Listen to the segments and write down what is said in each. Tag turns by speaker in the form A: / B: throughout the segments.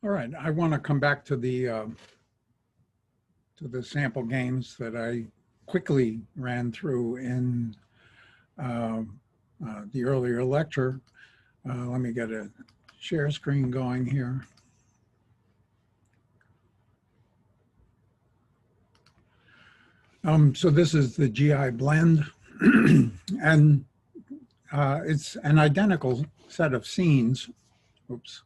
A: All right, I want to come back to the sample games that I quickly ran through in uh, the earlier lecture. Let me get a share screen going here. So this is the GI blend, and it's an identical set of scenes. Oops,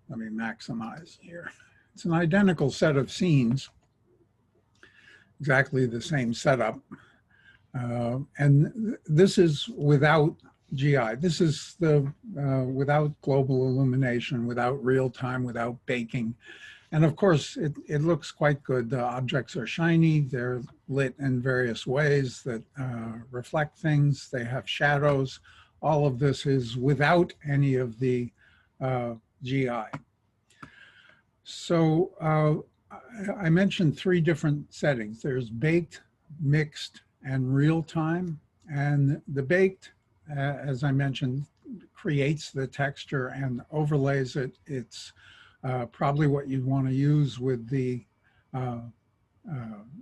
A: let me maximize here. It's an identical set of scenes, exactly the same setup. And this is without GI. This is the without global illumination, without real time, without baking. And of course, it looks quite good. The objects are shiny. They're lit in various ways that reflect things. They have shadows. All of this is without any of the GI. So I mentioned three different settings. There's baked, mixed, and real time. And the baked, as I mentioned, creates the texture and overlays it. It's probably what you'd want to use with the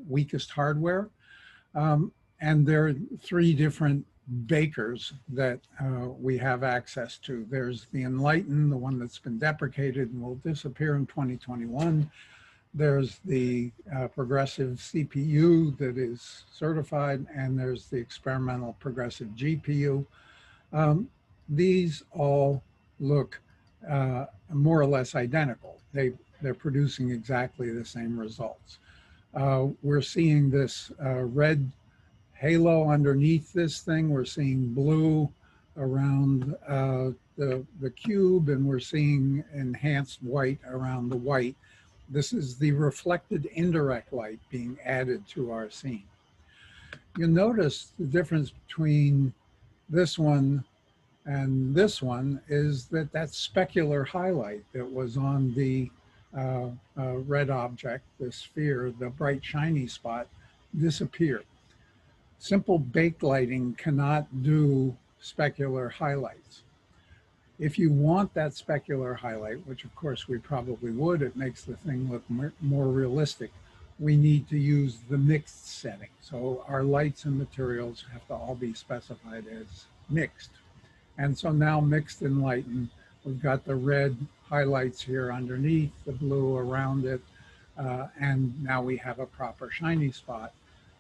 A: weakest hardware. And there are three different bakers that we have access to. There's the Enlighten, the one that's been deprecated and will disappear in 2021. There's the progressive CPU that is certified, and there's the experimental progressive GPU. These all look more or less identical. They're producing exactly the same results. We're seeing this red halo underneath this thing. We're seeing blue around the cube, and we're seeing enhanced white around the white. This is the reflected indirect light being added to our scene. You'll notice the difference between this one and this one is that that specular highlight that was on the red object, the sphere, the bright shiny spot, disappeared. Simple baked lighting cannot do specular highlights. If you want that specular highlight, which of course we probably would, it makes the thing look more realistic, we need to use the mixed setting. So our lights and materials have to all be specified as mixed. And so now mixed and lightened, we've got the red highlights here underneath, the blue around it, and now we have a proper shiny spot.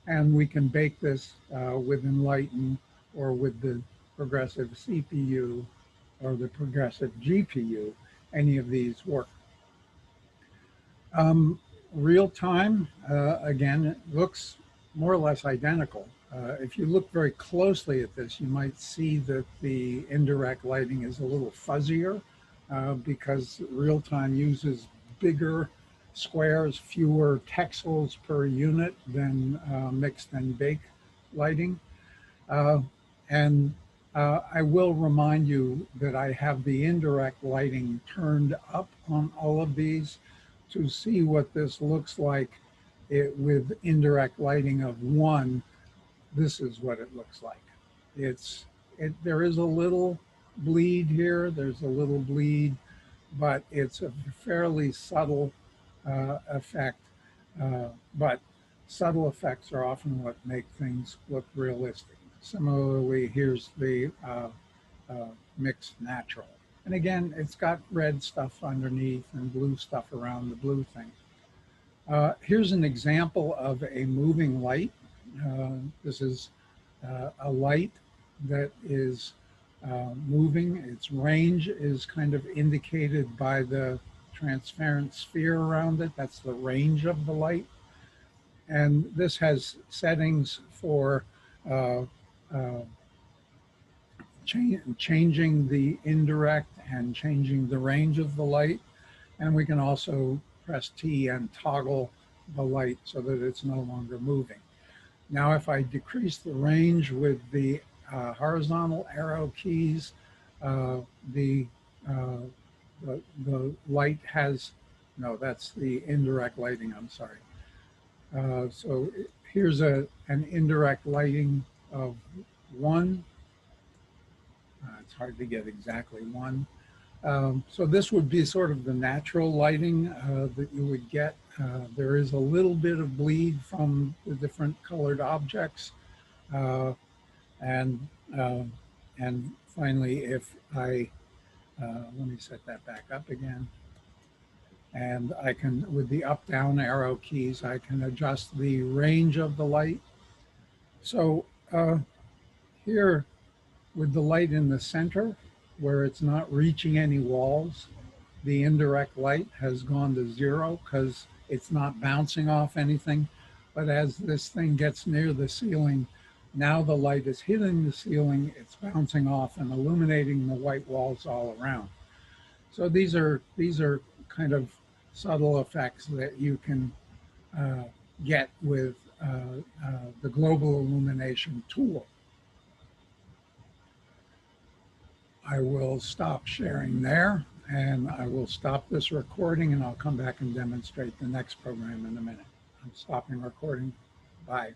A: And we can bake this with Enlighten or with the progressive CPU or the progressive GPU. Any of these work. Real time, again, it looks more or less identical. If you look very closely at this, you might see that the indirect lighting is a little fuzzier because real time uses bigger squares, fewer pixels per unit than mixed and baked lighting. I will remind you that I have the indirect lighting turned up on all of these to see what this looks like with indirect lighting of 1. This is what it looks like. There is a little bleed here. There's a little bleed, but it's a fairly subtle effect. But subtle effects are often what make things look realistic. Similarly, here's the mixed natural. And again, it's got red stuff underneath and blue stuff around the blue thing. Here's an example of a moving light. This is a light that is moving. Its range is kind of indicated by the transparent sphere around it. That's the range of the light. And this has settings for changing the indirect and changing the range of the light. And we can also press T and toggle the light so that it's no longer moving. Now, if I decrease the range with the horizontal arrow keys, the light has, no, that's the indirect lighting, I'm sorry. So here's an indirect lighting of 1. It's hard to get exactly 1. So this would be sort of the natural lighting that you would get. There is a little bit of bleed from the different colored objects. Uh, and, uh, and finally, if I, let me set that back up again. And I can, with the up down arrow keys, I can adjust the range of the light. So here with the light in the center, where it's not reaching any walls, the indirect light has gone to 0 because it's not bouncing off anything. But as this thing gets near the ceiling, now the light is hitting the ceiling, it's bouncing off and illuminating the white walls all around. So these are kind of subtle effects that you can get with the global illumination tool. I will stop sharing there, and I will stop this recording, and I'll come back and demonstrate the next program in a minute. I'm stopping recording. Bye.